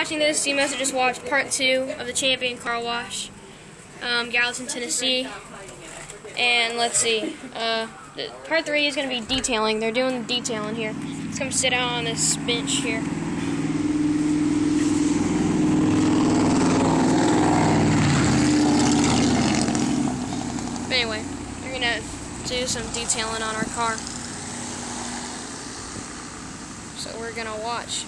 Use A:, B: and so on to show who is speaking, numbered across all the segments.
A: watching this, you must have just watched part 2 of the Champion Car Wash, Gallatin, Tennessee. And let's see, part 3 is going to be detailing. They're doing the detailing here. Let's come sit down on this bench here. But anyway, we're going to do some detailing on our car. So we're going to watch.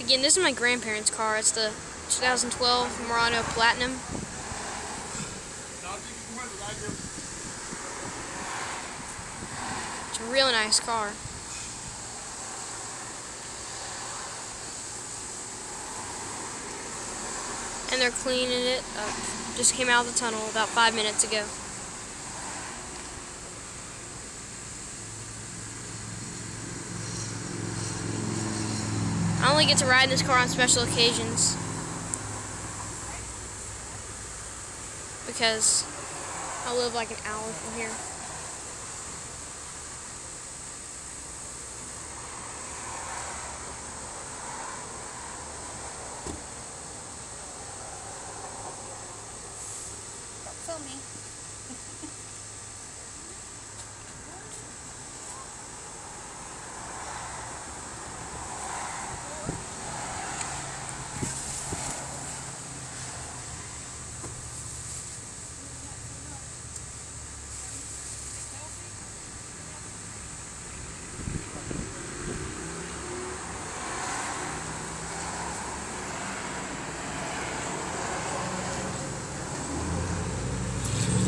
A: Again, this is my grandparents' car. It's the 2012 Murano Platinum. It's a real nice car. And they're cleaning it up. Just came out of the tunnel about 5 minutes ago. I only get to ride in this car on special occasions because I live like an hour from here.
B: Film me.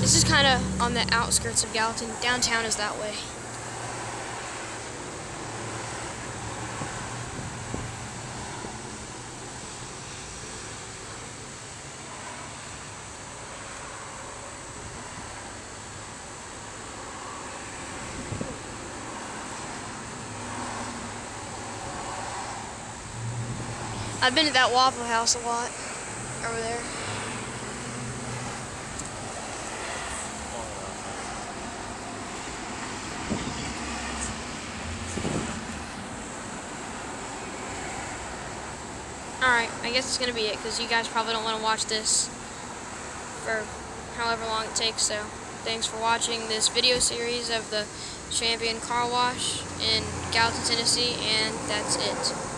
A: This is kind of on the outskirts of Gallatin. Downtown is that way. I've been to that Waffle House a lot over there. Alright, I guess it's going to be it, because you guys probably don't want to watch this for however long it takes, so thanks for watching this video series of the Champion Car Wash in Gallatin, Tennessee, and that's it.